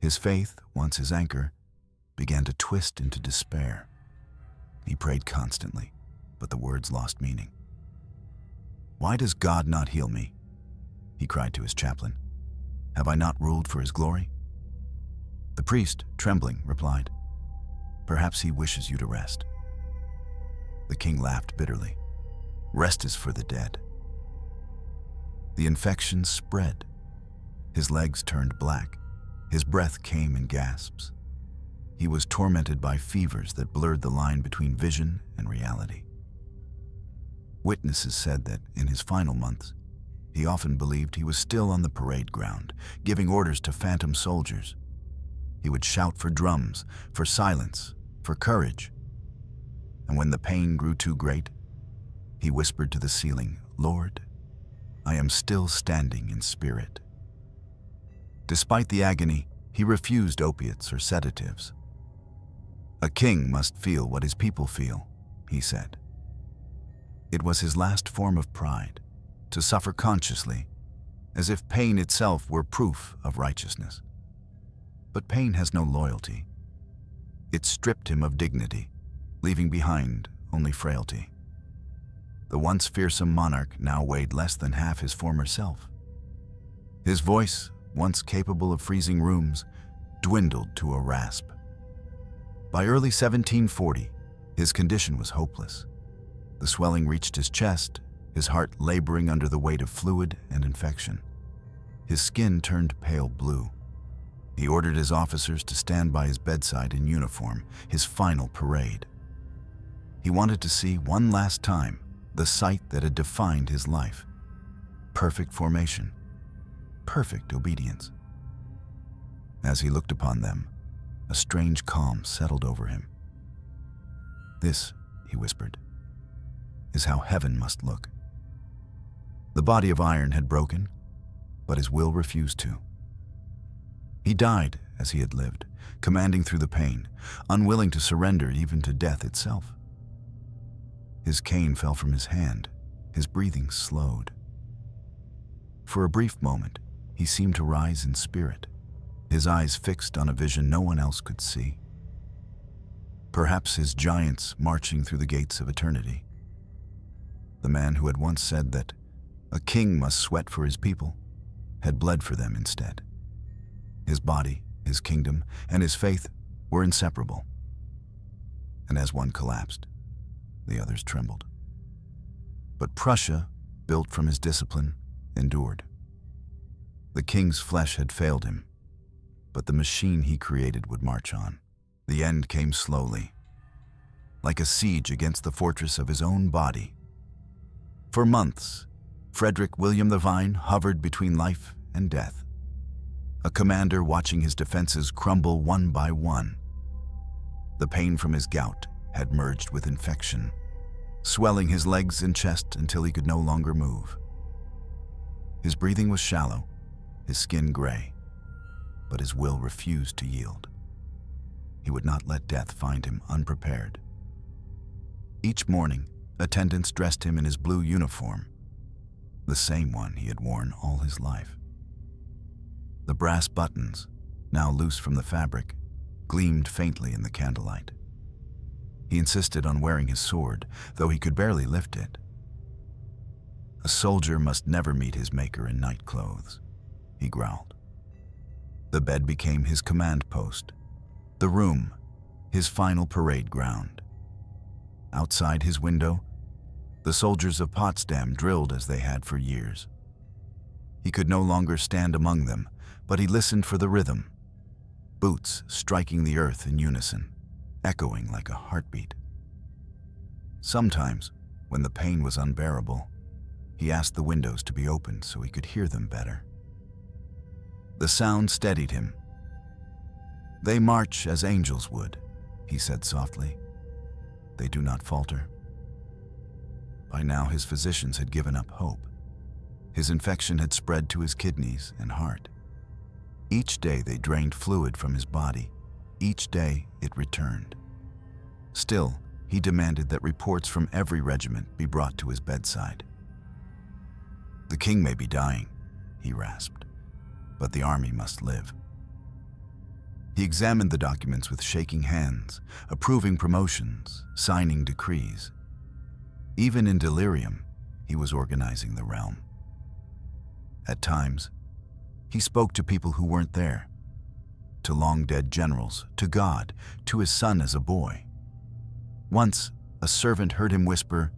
His faith, once his anchor, began to twist into despair. He prayed constantly, but the words lost meaning. "Why does God not heal me?" he cried to his chaplain. "Have I not ruled for his glory?" The priest, trembling, replied, "Perhaps he wishes you to rest." The king laughed bitterly. "Rest is for the dead." The infection spread. His legs turned black. His breath came in gasps. He was tormented by fevers that blurred the line between vision and reality. Witnesses said that, in his final months, he often believed he was still on the parade ground, giving orders to phantom soldiers. He would shout for drums, for silence, for courage. And when the pain grew too great, he whispered to the ceiling, "Lord, I am still standing in spirit." Despite the agony, he refused opiates or sedatives. "A king must feel what his people feel," he said. It was his last form of pride, to suffer consciously, as if pain itself were proof of righteousness. But pain has no loyalty. It stripped him of dignity, leaving behind only frailty. The once fearsome monarch now weighed less than half his former self. His voice, once capable of freezing rooms, dwindled to a rasp. By early 1740, his condition was hopeless. The swelling reached his chest, his heart laboring under the weight of fluid and infection. His skin turned pale blue. He ordered his officers to stand by his bedside in uniform, his final parade. He wanted to see one last time the sight that had defined his life, perfect formation, perfect obedience. As he looked upon them, a strange calm settled over him. "This," he whispered, "is how heaven must look." The body of iron had broken, but his will refused to. He died as he had lived, commanding through the pain, unwilling to surrender even to death itself. His cane fell from his hand, his breathing slowed. For a brief moment, he seemed to rise in spirit, his eyes fixed on a vision no one else could see. Perhaps his giants marching through the gates of eternity. The man who had once said that a king must sweat for his people had bled for them instead. His body, his kingdom, and his faith were inseparable. And as one collapsed, the others trembled. But Prussia, built from his discipline, endured. The king's flesh had failed him, but the machine he created would march on. The end came slowly, like a siege against the fortress of his own body. For months, Frederick William I hovered between life and death, a commander watching his defenses crumble one by one. The pain from his gout had merged with infection, swelling his legs and chest until he could no longer move. His breathing was shallow, his skin gray, but his will refused to yield. He would not let death find him unprepared. Each morning, attendants dressed him in his blue uniform, the same one he had worn all his life. The brass buttons, now loose from the fabric, gleamed faintly in the candlelight. He insisted on wearing his sword, though he could barely lift it. A soldier must never meet his maker in night clothes, he growled. The bed became his command post, the room, his final parade ground. Outside his window, the soldiers of Potsdam drilled as they had for years. He could no longer stand among them, but he listened for the rhythm, boots striking the earth in unison, echoing like a heartbeat. Sometimes, when the pain was unbearable, he asked the windows to be opened so he could hear them better. The sound steadied him. "They march as angels would," he said softly. "They do not falter." By now his physicians had given up hope. His infection had spread to his kidneys and heart. Each day they drained fluid from his body. Each day it returned. Still, he demanded that reports from every regiment be brought to his bedside. "The king may be dying," he rasped, "but the army must live." He examined the documents with shaking hands, approving promotions, signing decrees. Even in delirium, he was organizing the realm. At times, he spoke to people who weren't there, to long-dead generals, to God, to his son as a boy. Once, a servant heard him whisper,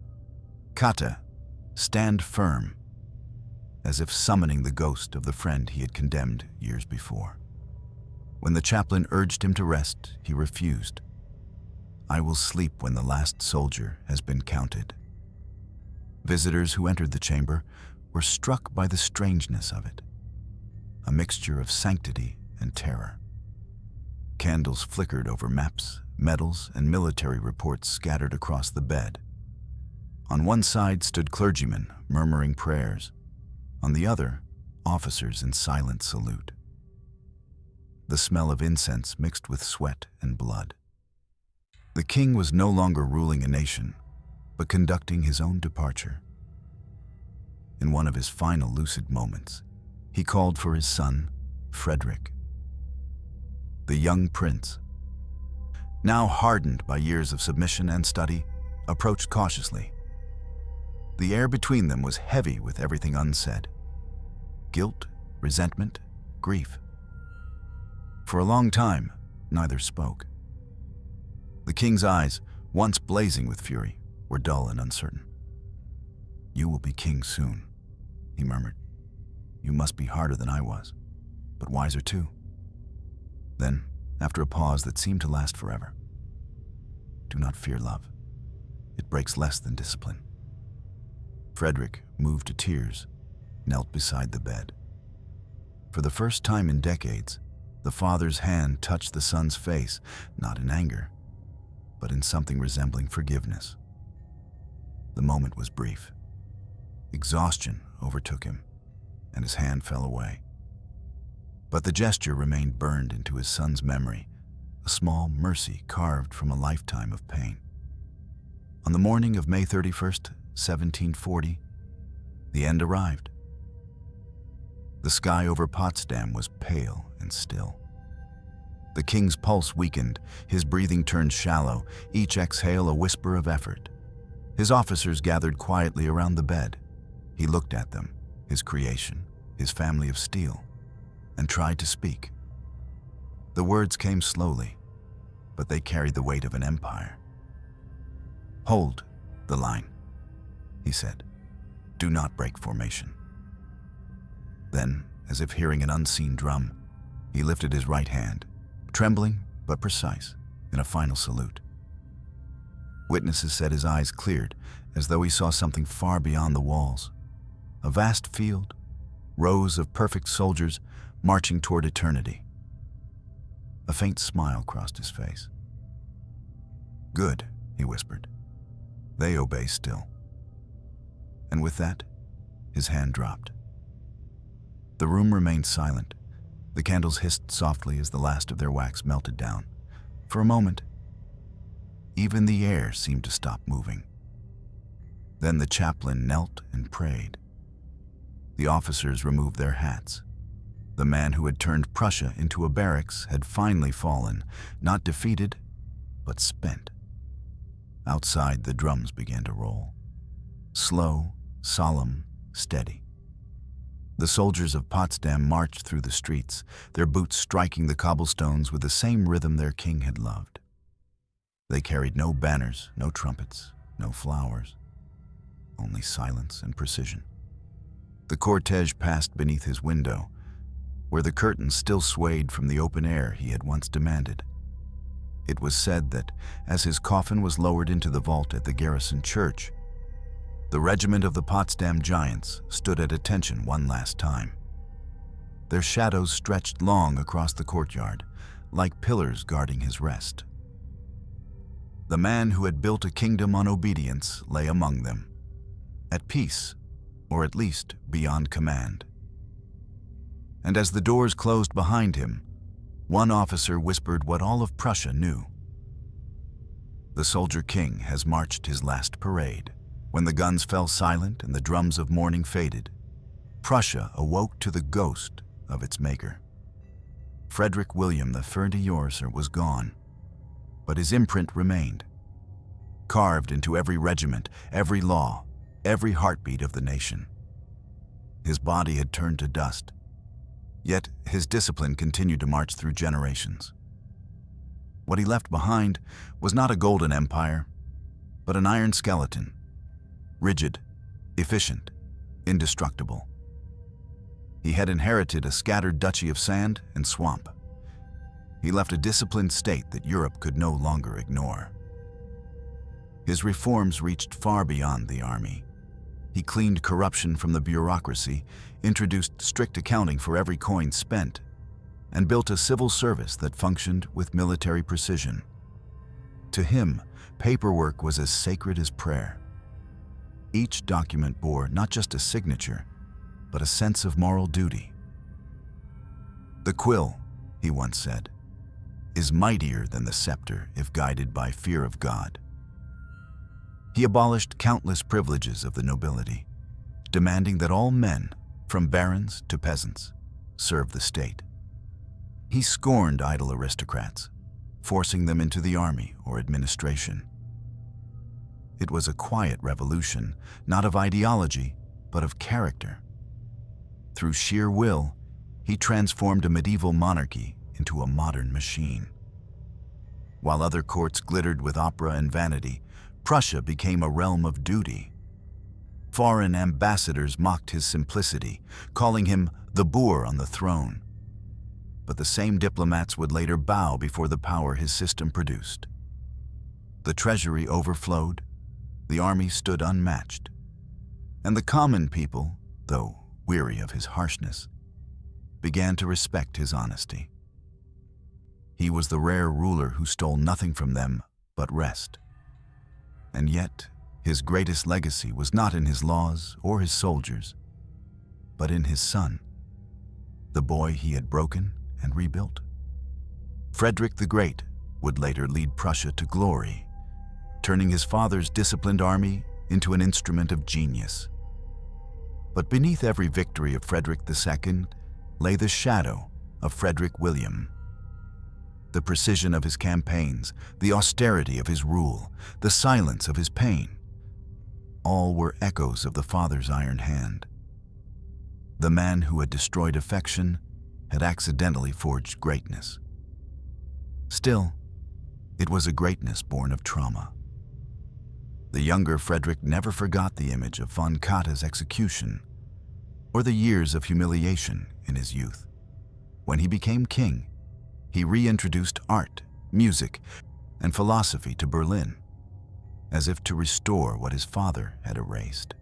"Kata, stand firm," as if summoning the ghost of the friend he had condemned years before. When the chaplain urged him to rest, he refused. "I will sleep when the last soldier has been counted." Visitors who entered the chamber were struck by the strangeness of it, a mixture of sanctity and terror. Candles flickered over maps, medals, and military reports scattered across the bed. On one side stood clergymen murmuring prayers. On the other, officers in silent salute. The smell of incense mixed with sweat and blood. The king was no longer ruling a nation, but conducting his own departure. In one of his final lucid moments, he called for his son, Frederick. The young prince, now hardened by years of submission and study, approached cautiously. The air between them was heavy with everything unsaid. Guilt, resentment, grief. For a long time, neither spoke. The king's eyes, once blazing with fury, were dull and uncertain. "You will be king soon," he murmured. "You must be harder than I was, but wiser too." Then, after a pause that seemed to last forever, "Do not fear love. It breaks less than discipline." Frederick moved to tears, knelt beside the bed. For the first time in decades, the father's hand touched the son's face, not in anger, but in something resembling forgiveness. The moment was brief. Exhaustion overtook him, and his hand fell away. But the gesture remained burned into his son's memory, a small mercy carved from a lifetime of pain. On the morning of May 31st, 1740, the end arrived. The sky over Potsdam was pale and still. The king's pulse weakened, his breathing turned shallow, each exhale a whisper of effort. His officers gathered quietly around the bed. He looked at them, his creation, his family of steel, and tried to speak. The words came slowly, but they carried the weight of an empire. "Hold the line," he said. "Do not break formation." Then, as if hearing an unseen drum, he lifted his right hand, trembling but precise, in a final salute. Witnesses said his eyes cleared, as though he saw something far beyond the walls. A vast field, rows of perfect soldiers marching toward eternity. A faint smile crossed his face. "Good," he whispered. "They obey still." And with that, his hand dropped. The room remained silent. The candles hissed softly as the last of their wax melted down. For a moment, even the air seemed to stop moving. Then the chaplain knelt and prayed. The officers removed their hats. The man who had turned Prussia into a barracks had finally fallen, not defeated, but spent. Outside, the drums began to roll. Slow, solemn, steady. The soldiers of Potsdam marched through the streets, their boots striking the cobblestones with the same rhythm their king had loved. They carried no banners, no trumpets, no flowers, only silence and precision. The cortege passed beneath his window, where the curtains still swayed from the open air he had once demanded. It was said that, as his coffin was lowered into the vault at the garrison church, the regiment of the Potsdam Giants stood at attention one last time. Their shadows stretched long across the courtyard, like pillars guarding his rest. The man who had built a kingdom on obedience lay among them, at peace, or at least beyond command. And as the doors closed behind him, one officer whispered what all of Prussia knew. "The soldier king has marched his last parade." When the guns fell silent and the drums of mourning faded, Prussia awoke to the ghost of its maker. Frederick William I was gone, but his imprint remained, carved into every regiment, every law, every heartbeat of the nation. His body had turned to dust, yet his discipline continued to march through generations. What he left behind was not a golden empire, but an iron skeleton, rigid, efficient, indestructible. He had inherited a scattered duchy of sand and swamp. He left a disciplined state that Europe could no longer ignore. His reforms reached far beyond the army. He cleaned corruption from the bureaucracy, introduced strict accounting for every coin spent, and built a civil service that functioned with military precision. To him, paperwork was as sacred as prayer. Each document bore not just a signature, but a sense of moral duty. "The quill," he once said, "is mightier than the scepter if guided by fear of God." He abolished countless privileges of the nobility, demanding that all men, from barons to peasants, serve the state. He scorned idle aristocrats, forcing them into the army or administration. It was a quiet revolution, not of ideology, but of character. Through sheer will, he transformed a medieval monarchy into a modern machine. While other courts glittered with opera and vanity, Prussia became a realm of duty. Foreign ambassadors mocked his simplicity, calling him the boor on the throne. But the same diplomats would later bow before the power his system produced. The treasury overflowed, the army stood unmatched, and the common people, though weary of his harshness, began to respect his honesty. He was the rare ruler who stole nothing from them but rest. And yet, his greatest legacy was not in his laws or his soldiers, but in his son, the boy he had broken and rebuilt. Frederick the Great would later lead Prussia to glory, turning his father's disciplined army into an instrument of genius. But beneath every victory of Frederick II lay the shadow of Frederick William. The precision of his campaigns, the austerity of his rule, the silence of his pain, all were echoes of the father's iron hand. The man who had destroyed affection had accidentally forged greatness. Still, it was a greatness born of trauma. The younger Frederick never forgot the image of von Katta's execution or the years of humiliation in his youth. When he became king, he reintroduced art, music, and philosophy to Berlin, as if to restore what his father had erased.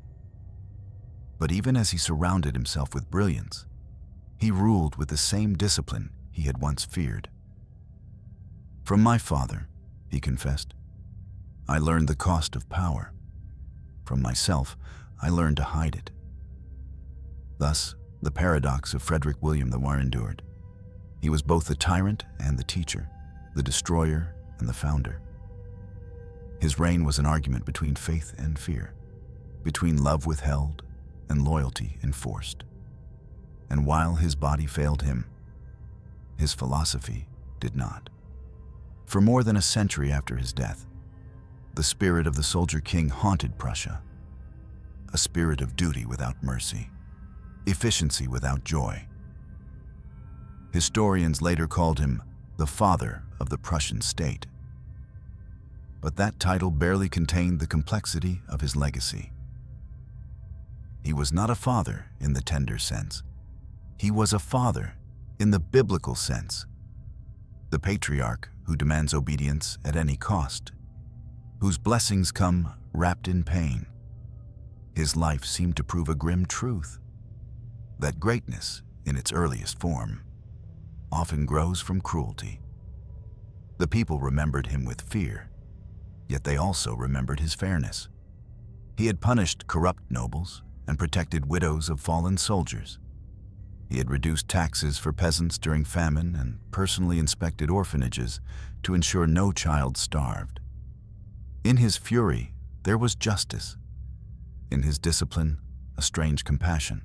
But even as he surrounded himself with brilliance, he ruled with the same discipline he had once feared. "From my father," he confessed, "I learned the cost of power. From myself, I learned to hide it." Thus, the paradox of Frederick William I endured. He was both the tyrant and the teacher, the destroyer and the founder. His reign was an argument between faith and fear, between love withheld and loyalty enforced. And while his body failed him, his philosophy did not. For more than a century after his death, the spirit of the soldier king haunted Prussia, a spirit of duty without mercy, efficiency without joy. Historians later called him the father of the Prussian state. But that title barely contained the complexity of his legacy. He was not a father in the tender sense. He was a father in the biblical sense, the patriarch who demands obedience at any cost, whose blessings come wrapped in pain. His life seemed to prove a grim truth, that greatness, in its earliest form, often grows from cruelty. The people remembered him with fear, yet they also remembered his fairness. He had punished corrupt nobles and protected widows of fallen soldiers. He had reduced taxes for peasants during famine and personally inspected orphanages to ensure no child starved. In his fury, there was justice. In his discipline, a strange compassion.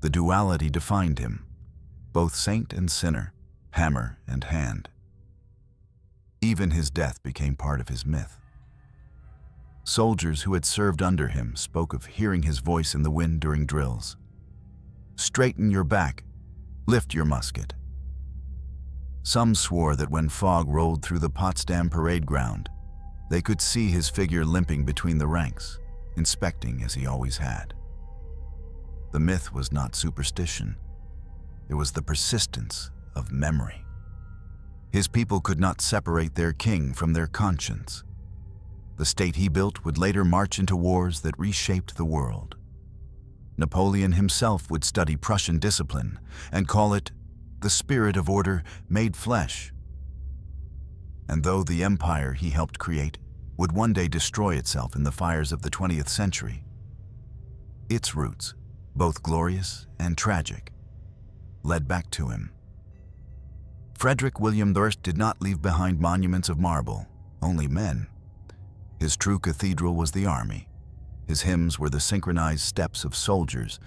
The duality defined him, both saint and sinner, hammer and hand. Even his death became part of his myth. Soldiers who had served under him spoke of hearing his voice in the wind during drills. "Straighten your back, lift your musket." Some swore that when fog rolled through the Potsdam parade ground, they could see his figure limping between the ranks, inspecting as he always had. The myth was not superstition. It was the persistence of memory. His people could not separate their king from their conscience. The state he built would later march into wars that reshaped the world. Napoleon himself would study Prussian discipline and call it the spirit of order made flesh. And though the empire he helped create would one day destroy itself in the fires of the 20th century, its roots, both glorious and tragic, led back to him. Frederick William I did not leave behind monuments of marble, only men. His true cathedral was the army. His hymns were the synchronized steps of soldiers,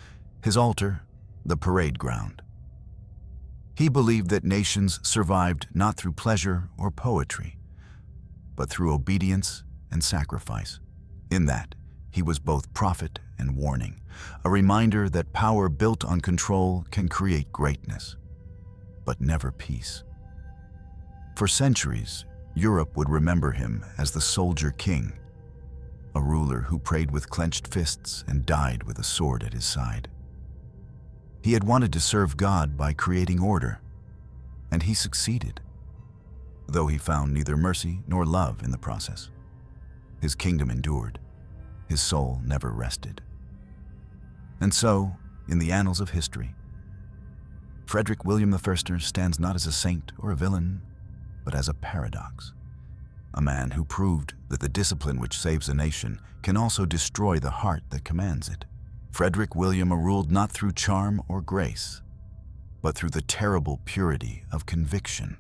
his altar, the parade ground. He believed that nations survived not through pleasure or poetry, but through obedience and sacrifice. In that, he was both prophet and warning, a reminder that power built on control can create greatness, but never peace. For centuries, Europe would remember him as the soldier king, a ruler who prayed with clenched fists and died with a sword at his side. He had wanted to serve God by creating order, and he succeeded, though he found neither mercy nor love in the process. His kingdom endured. His soul never rested. And so, in the annals of history. Frederick William I stands not as a saint or a villain, but as a paradox. A man who proved that the discipline which saves a nation can also destroy the heart that commands it. Frederick William I ruled not through charm or grace, but through the terrible purity of conviction.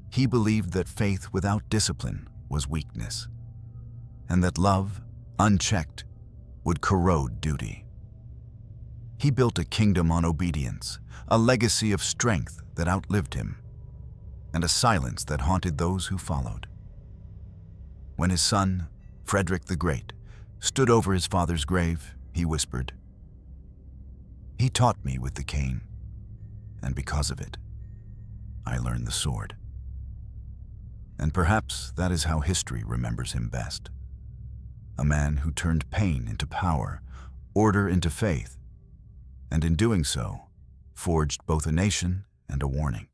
He believed that faith without discipline was weakness, and that love, unchecked, would corrode duty. He built a kingdom on obedience, a legacy of strength that outlived him, and a silence that haunted those who followed. When his son, Frederick the Great, stood over his father's grave, he whispered, "He taught me with the cane, and because of it, I learned the sword." And perhaps that is how history remembers him best. A man who turned pain into power, order into faith, and in doing so, forged both a nation and a warning.